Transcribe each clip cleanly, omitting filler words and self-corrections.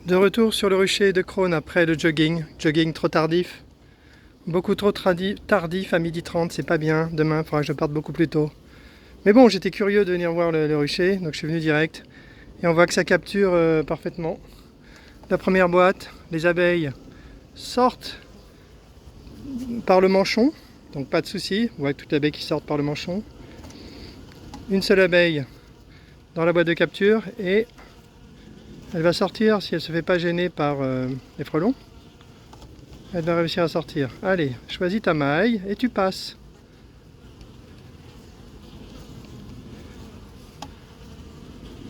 De retour sur le rucher de Crosne après le jogging trop tardif, beaucoup trop tardif à 12h30, c'est pas bien, demain il faudra que je parte beaucoup plus tôt. Mais bon, j'étais curieux de venir voir le rucher, donc je suis venu direct, et on voit que ça capture parfaitement. La première boîte, les abeilles sortent par le manchon, donc pas de souci, on voit toutes les abeilles qui sortent par le manchon. Une seule abeille dans la boîte de capture, et elle va sortir si elle ne se fait pas gêner par les frelons. Elle va réussir à sortir. Allez, choisis ta maille et tu passes.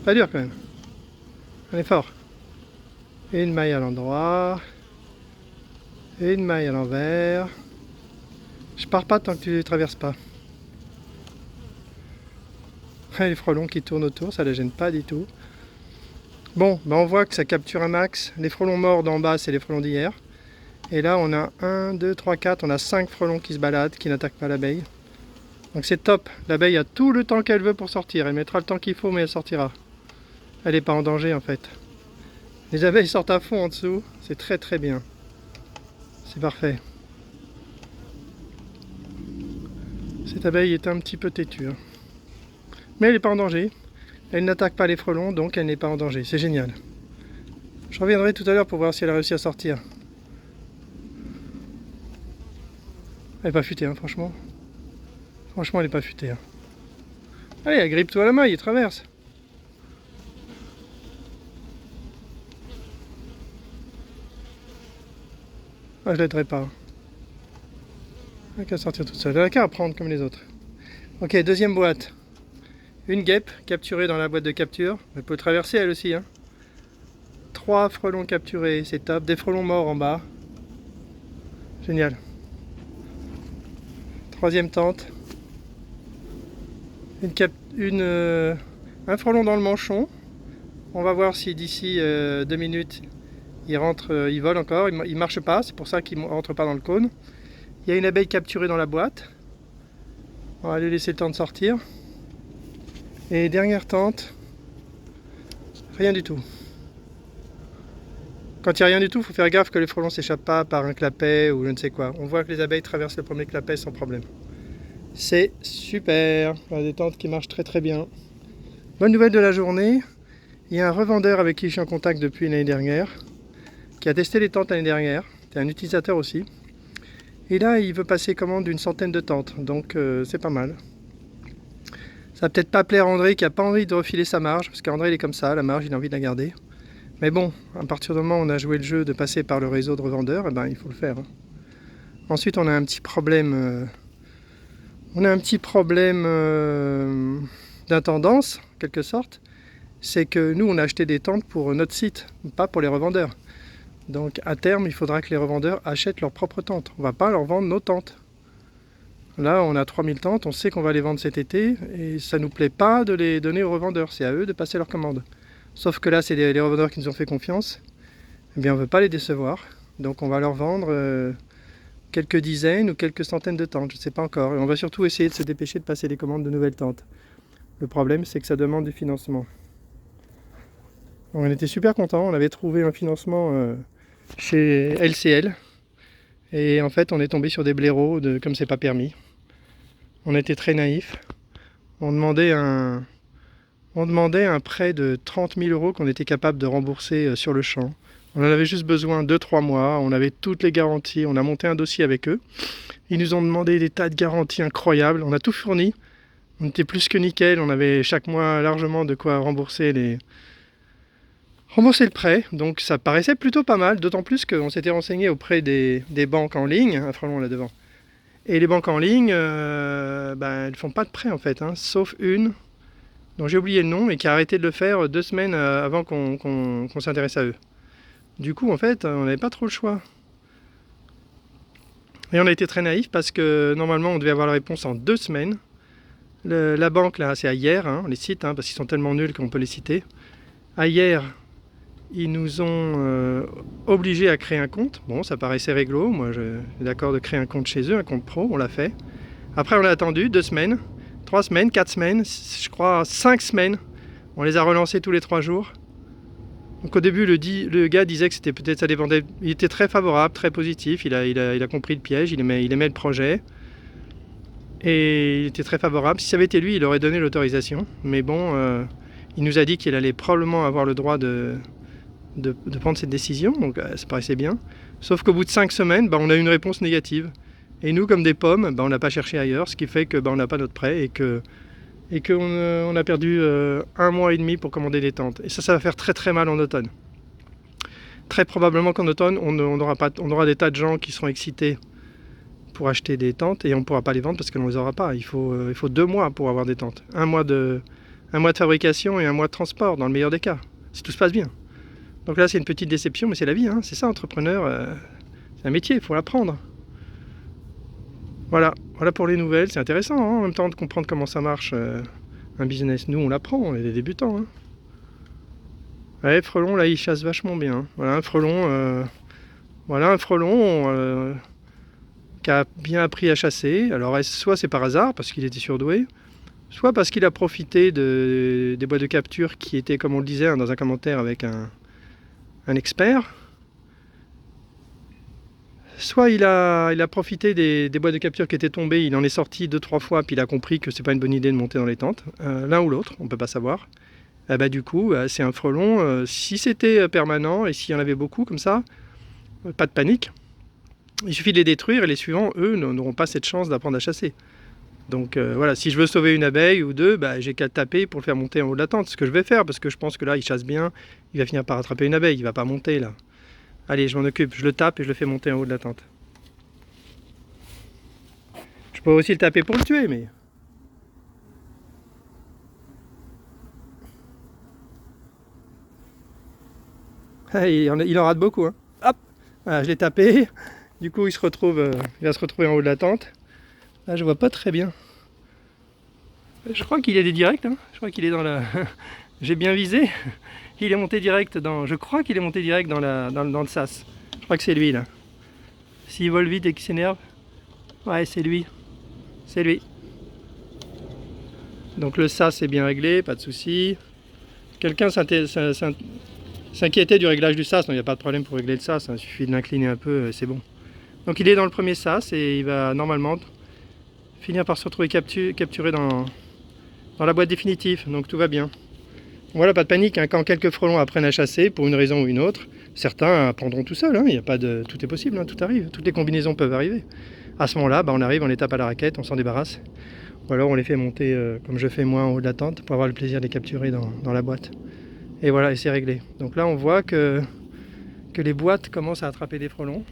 Pas dur quand même. Allez, fort. Une maille à l'endroit. Une maille à l'envers. Je pars pas tant que tu ne traverses pas. Les frelons qui tournent autour, ça ne les gêne pas du tout. Bon, ben on voit que ça capture un max. Les frelons morts d'en bas, c'est les frelons d'hier. Et là, on a 1, 2, 3, 4, on a 5 frelons qui se baladent, qui n'attaquent pas l'abeille. Donc c'est top. L'abeille a tout le temps qu'elle veut pour sortir. Elle mettra le temps qu'il faut, mais elle sortira. Elle n'est pas en danger en fait. Les abeilles sortent à fond en dessous. C'est très très bien. C'est parfait. Cette abeille est un petit peu têtue, hein. Mais elle n'est pas en danger. Elle n'attaque pas les frelons, donc elle n'est pas en danger. C'est génial. Je reviendrai tout à l'heure pour voir si elle a réussi à sortir. Elle n'est pas futée, hein, franchement. Franchement, elle n'est pas futée, hein. Allez, agrippe-toi à la maille et traverse. Ah, je l'aiderai pas. Elle n'a qu'à sortir toute seule. Elle n'a qu'à apprendre comme les autres. Ok, deuxième boîte. Une guêpe capturée dans la boîte de capture. Elle peut traverser elle aussi, hein. 3 frelons capturés, c'est top. Des frelons morts en bas. Génial. Troisième tente. Un frelon dans le manchon. On va voir si d'ici 2 minutes il rentre, il vole encore. Il marche pas, c'est pour ça qu'il ne rentre pas dans le cône. Il y a une abeille capturée dans la boîte. On va lui laisser le temps de sortir. Et dernière tente, rien du tout. Quand il n'y a rien du tout, il faut faire gaffe que les frelons ne s'échappent pas par un clapet ou je ne sais quoi. On voit que les abeilles traversent le premier clapet sans problème. C'est super, des tentes qui marchent très très bien. Bonne nouvelle de la journée, il y a un revendeur avec qui je suis en contact depuis l'année dernière, qui a testé les tentes l'année dernière, c'est un utilisateur aussi. Et là, il veut passer commande d'une centaine de tentes, donc c'est pas mal. Ça va peut-être pas plaire à André qui n'a pas envie de refiler sa marge, parce qu'André il est comme ça, la marge il a envie de la garder. Mais bon, à partir du moment où on a joué le jeu de passer par le réseau de revendeurs, eh ben, il faut le faire, hein. Ensuite on a un petit problème, d'intendance, en quelque sorte. C'est que nous on a acheté des tentes pour notre site, pas pour les revendeurs. Donc à terme il faudra que les revendeurs achètent leurs propres tentes. On ne va pas leur vendre nos tentes. Là, on a 3000 tentes, on sait qu'on va les vendre cet été et ça ne nous plaît pas de les donner aux revendeurs. C'est à eux de passer leur commande. Sauf que là, c'est les revendeurs qui nous ont fait confiance. Eh bien, on ne veut pas les décevoir. Donc, on va leur vendre quelques dizaines ou quelques centaines de tentes. Je ne sais pas encore. Et on va surtout essayer de se dépêcher de passer les commandes de nouvelles tentes. Le problème, c'est que ça demande du financement. On était super contents. On avait trouvé un financement chez LCL. Et en fait, on est tombé sur des blaireaux comme c'est pas permis. On était très naïfs. On demandait un prêt de 30 000 € qu'on était capable de rembourser sur le champ. On en avait juste besoin 2-3 mois. On avait toutes les garanties. On a monté un dossier avec eux. Ils nous ont demandé des tas de garanties incroyables. On a tout fourni. On était plus que nickel. On avait chaque mois largement de quoi rembourser le prêt, donc ça paraissait plutôt pas mal, d'autant plus qu'on s'était renseigné auprès des banques en ligne, un frelon là devant. Et les banques en ligne, elles font pas de prêt en fait, hein, sauf une dont j'ai oublié le nom et qui a arrêté de le faire 2 semaines avant qu'on s'intéresse à eux. Du coup, en fait, on n'avait pas trop le choix. Et on a été très naïfs parce que normalement on devait avoir la réponse en 2 semaines. La banque là, c'est à hier, hein, on les cite, hein, parce qu'ils sont tellement nuls qu'on peut les citer. À hier, ils nous ont obligés à créer un compte. Bon, ça paraissait réglo. Moi, je suis d'accord de créer un compte chez eux, un compte pro, on l'a fait. Après, on a attendu 2 semaines, 3 semaines, 4 semaines, je crois 5 semaines. On les a relancés tous les 3 jours. Donc au début, le gars disait que c'était peut-être ça dépendait. Il était très favorable, très positif. Il a compris le piège, il aimait le projet. Et il était très favorable. Si ça avait été lui, il aurait donné l'autorisation. Mais bon, il nous a dit qu'il allait probablement avoir le droit de prendre cette décision. Donc ça paraissait bien. Sauf qu'au bout de 5 semaines, on a eu une réponse négative. Et nous, comme des pommes, on n'a pas cherché ailleurs. Ce qui fait que on n'a pas notre prêt et qu'on a perdu 1 mois et demi pour commander des tentes. Et ça va faire très très mal en automne. Très probablement qu'en automne, on aura des tas de gens qui seront excités pour acheter des tentes et on ne pourra pas les vendre parce qu'on ne les aura pas. Il faut 2 mois pour avoir des tentes. 1 mois de fabrication et 1 mois de transport dans le meilleur des cas, si tout se passe bien. Donc là, c'est une petite déception, mais c'est la vie. Hein. C'est ça, entrepreneur. C'est un métier, il faut l'apprendre. Voilà pour les nouvelles. C'est intéressant en même temps de comprendre comment ça marche un business. Nous, on l'apprend, on est des débutants. Hein. Ouais, frelon, là, il chasse vachement bien. Voilà un frelon. Qui a bien appris à chasser. Alors soit c'est par hasard parce qu'il était surdoué, soit parce qu'il a profité des boîtes de capture qui étaient, comme on le disait dans un commentaire avec un expert. Soit il a profité des boîtes de capture qui étaient tombées, il en est sorti 2-3 fois, puis il a compris que c'est pas une bonne idée de monter dans les tentes. L'un ou l'autre, on peut pas savoir. Du coup, c'est un frelon. Si c'était permanent et s'il y en avait beaucoup comme ça, pas de panique. Il suffit de les détruire et les suivants, eux, n'auront pas cette chance d'apprendre à chasser. Donc voilà, si je veux sauver une abeille ou deux, j'ai qu'à taper pour le faire monter en haut de la tente. C'est ce que je vais faire parce que je pense que là, il chasse bien. Il va finir par attraper une abeille, il va pas monter là. Allez, je m'en occupe, je le tape et je le fais monter en haut de la tente. Je peux aussi le taper pour le tuer, mais... Il en rate beaucoup. Hein. Hop, voilà, je l'ai tapé. Du coup, il va se retrouver en haut de la tente. Là, je vois pas très bien. Je crois qu'il est des directs. Hein. Je crois qu'il est dans la... J'ai bien visé. Il est monté direct dans... Je crois qu'il est monté direct dans le sas. Je crois que c'est lui, là. S'il vole vite et qu'il s'énerve... Ouais, c'est lui. C'est lui. Donc le sas est bien réglé, pas de souci. Quelqu'un s'inquiétait du réglage du sas. Non, il n'y a pas de problème pour régler le sas. Il suffit de l'incliner un peu, c'est bon. Donc il est dans le premier sas et il va normalement finir par se retrouver capturé dans la boîte définitive. Donc tout va bien. Voilà, pas de panique. Hein. Quand quelques frelons apprennent à chasser, pour une raison ou une autre, certains apprendront tout seuls. Hein. Tout est possible, hein. Tout arrive. Toutes les combinaisons peuvent arriver. À ce moment-là, on arrive, on les tape à la raquette, on s'en débarrasse. Ou alors on les fait monter, comme je fais moi, en haut de la tente, pour avoir le plaisir de les capturer dans la boîte. Et voilà, et c'est réglé. Donc là, on voit que les boîtes commencent à attraper des frelons.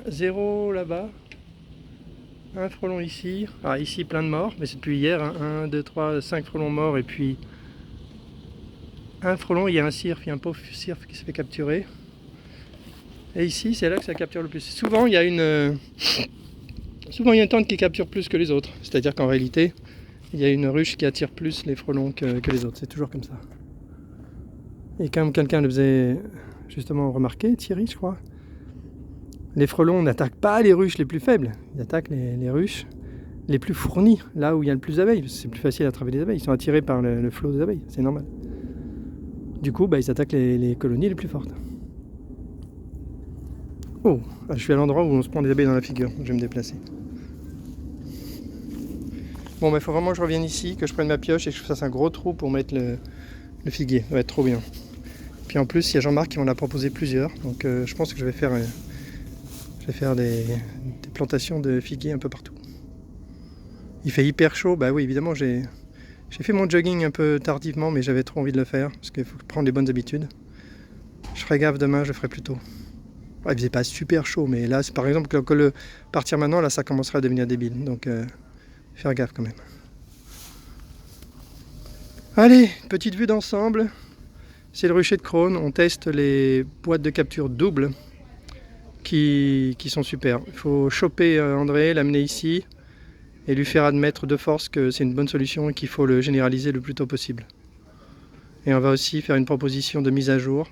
0 là-bas. Un frelon ici. Ah, ici, plein de morts, mais c'est depuis hier. Hein. 1, 2, 3, 5 frelons morts. Et puis, un frelon, il y a un cirque, il y a un pauvre cirque qui se fait capturer. Et ici, c'est là que ça capture le plus. Souvent, il y a une tente qui capture plus que les autres. C'est-à-dire qu'en réalité, il y a une ruche qui attire plus les frelons que les autres. C'est toujours comme ça. Et comme quelqu'un le faisait justement remarquer, Thierry, je crois, les frelons n'attaquent pas les ruches les plus faibles. Ils attaquent les ruches les plus fournies, là où il y a le plus d'abeilles. C'est plus facile à attraper les abeilles. Ils sont attirés par le flot des abeilles. C'est normal. Du coup, ils attaquent les colonies les plus fortes. Oh, je suis à l'endroit où on se prend des abeilles dans la figure. Je vais me déplacer. Bon, il faut vraiment que je revienne ici, que je prenne ma pioche et que je fasse un gros trou pour mettre le figuier. Ça va être trop bien. Puis en plus, il y a Jean-Marc qui m'en a proposé plusieurs. Donc je pense que je vais faire des plantations de figuiers un peu partout. Il fait hyper chaud. Bah oui, évidemment, j'ai fait mon jogging un peu tardivement, mais j'avais trop envie de le faire. Parce qu'il faut prendre les bonnes habitudes. Je ferai gaffe demain, je ferai plus tôt. Ouais, il faisait pas super chaud, mais là, par exemple, que partir maintenant, là, ça commencerait à devenir débile. Donc, faire gaffe quand même. Allez, petite vue d'ensemble. C'est le rucher de Crosne. On teste les boîtes de capture doubles qui sont super. Il faut choper André, l'amener ici et lui faire admettre de force que c'est une bonne solution et qu'il faut le généraliser le plus tôt possible. Et on va aussi faire une proposition de mise à jour.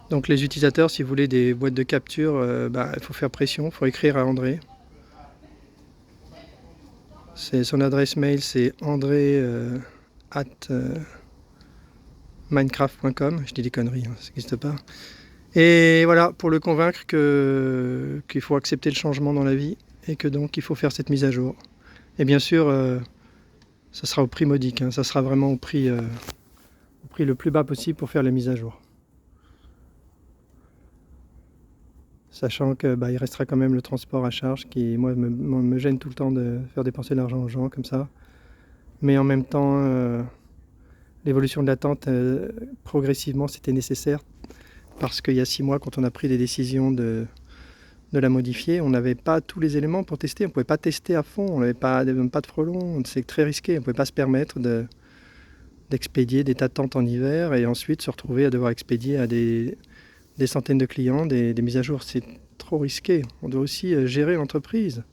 Donc les utilisateurs, si vous voulez des boîtes de capture, il faut faire pression, il faut écrire à André. Son adresse mail, c'est andré@ Minecraft.com, je dis des conneries, hein, ça n'existe pas. Et voilà, pour le convaincre qu'il faut accepter le changement dans la vie et que donc il faut faire cette mise à jour. Et bien sûr, ça sera au prix modique, hein, ça sera vraiment au prix le plus bas possible pour faire les mises à jour. Sachant que il restera quand même le transport à charge qui, moi, me gêne tout le temps de faire dépenser de l'argent aux gens comme ça. Mais en même temps, l'évolution de la tente, progressivement, c'était nécessaire. Parce qu'il y a 6 mois, quand on a pris des décisions de la modifier, on n'avait pas tous les éléments pour tester. On ne pouvait pas tester à fond, on n'avait pas de frelons, c'est très risqué. On ne pouvait pas se permettre d'expédier des tas de tentes en hiver et ensuite se retrouver à devoir expédier à des centaines de clients, des mises à jour. C'est trop risqué. On doit aussi gérer l'entreprise.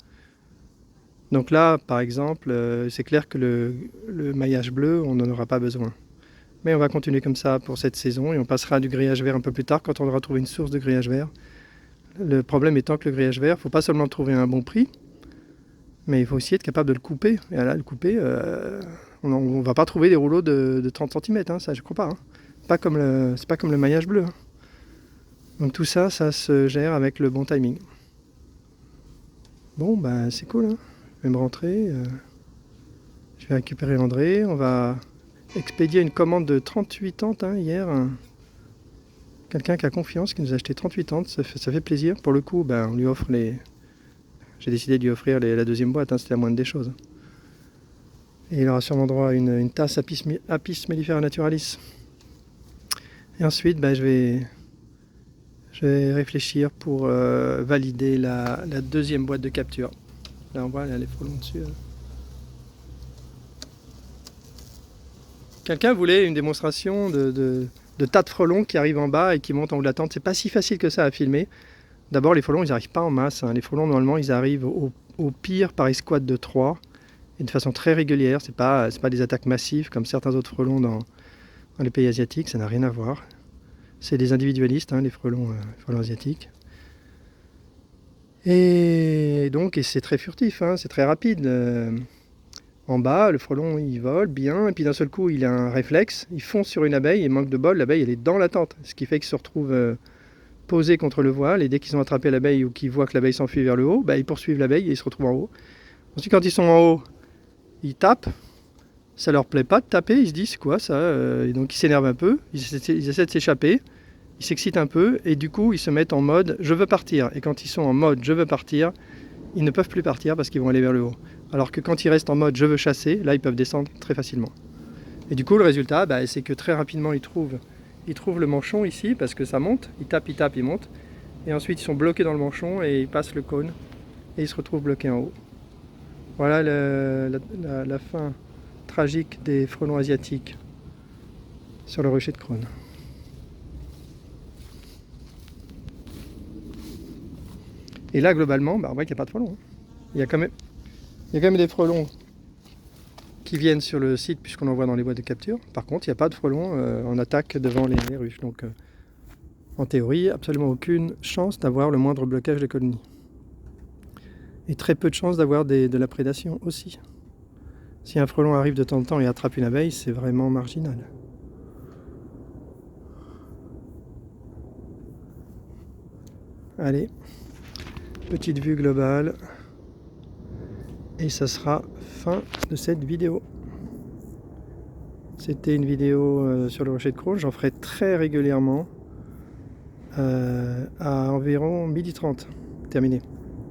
Donc là, par exemple, c'est clair que le maillage bleu, on n'en aura pas besoin. Mais on va continuer comme ça pour cette saison et on passera à du grillage vert un peu plus tard quand on aura trouvé une source de grillage vert. Le problème étant que le grillage vert, il ne faut pas seulement trouver un bon prix, mais il faut aussi être capable de le couper. Et là, le couper, on ne va pas trouver des rouleaux de 30 cm, hein, ça je crois pas. Hein. C'est pas comme le maillage bleu. Hein. Donc tout ça, ça se gère avec le bon timing. Bon, c'est cool. Hein. Je vais me rentrer. Je vais récupérer André. On va expédier une commande de 38 tentes hier. Quelqu'un qui a confiance, qui nous a acheté 38 tentes. Ça fait plaisir. Pour le coup, on lui offre les... J'ai décidé de lui offrir la deuxième boîte. Hein, c'était la moindre des choses. Et il aura sûrement droit à une tasse Apis mellifera naturalis. Et ensuite, je vais réfléchir pour valider la deuxième boîte de capture. Là, on voit, il y a les frelons dessus. Là. Quelqu'un voulait une démonstration de tas de frelons qui arrivent en bas et qui montent en haut de la tente. C'est pas si facile que ça à filmer. D'abord, les frelons, ils n'arrivent pas en masse. Hein. Les frelons, normalement, ils arrivent au pire par escouade de 3 et de façon très régulière. C'est pas des attaques massives comme certains autres frelons dans les pays asiatiques. Ça n'a rien à voir. C'est des individualistes, hein, les frelons asiatiques. Et donc, c'est très furtif, hein, c'est très rapide. En bas, le frelon, il vole bien, et puis d'un seul coup, il a un réflexe, il fonce sur une abeille, et manque de bol, l'abeille, elle est dans la tente. Ce qui fait qu'il se retrouve posé contre le voile, et dès qu'ils ont attrapé l'abeille ou qu'ils voient que l'abeille s'enfuit vers le haut, ils poursuivent l'abeille et ils se retrouvent en haut. Ensuite, quand ils sont en haut, ils tapent. Ça leur plaît pas de taper, ils se disent c'est quoi ça, et donc ils s'énervent un peu, ils essaient de s'échapper, ils s'excitent un peu et du coup ils se mettent en mode je veux partir. Et quand ils sont en mode je veux partir, ils ne peuvent plus partir parce qu'ils vont aller vers le haut. Alors que quand ils restent en mode je veux chasser, là ils peuvent descendre très facilement. Et du coup le résultat c'est que très rapidement ils trouvent le manchon ici parce que ça monte, ils tapent, ils montent. Et ensuite ils sont bloqués dans le manchon et ils passent le cône et ils se retrouvent bloqués en haut. Voilà la fin tragique des frelons asiatiques sur le rocher de Crone. Et là, globalement, on voit qu'il n'y a pas de frelons. Hein. Il y a quand même des frelons qui viennent sur le site puisqu'on en voit dans les boîtes de capture. Par contre, il n'y a pas de frelons en attaque devant les ruches. Donc, en théorie, absolument aucune chance d'avoir le moindre blocage de colonie. Et très peu de chances d'avoir de la prédation aussi. Si un frelon arrive de temps en temps et attrape une abeille, c'est vraiment marginal. Allez, petite vue globale. Et ça sera fin de cette vidéo. C'était une vidéo sur le rocher de Crone. J'en ferai très régulièrement à environ 12h30. Terminé.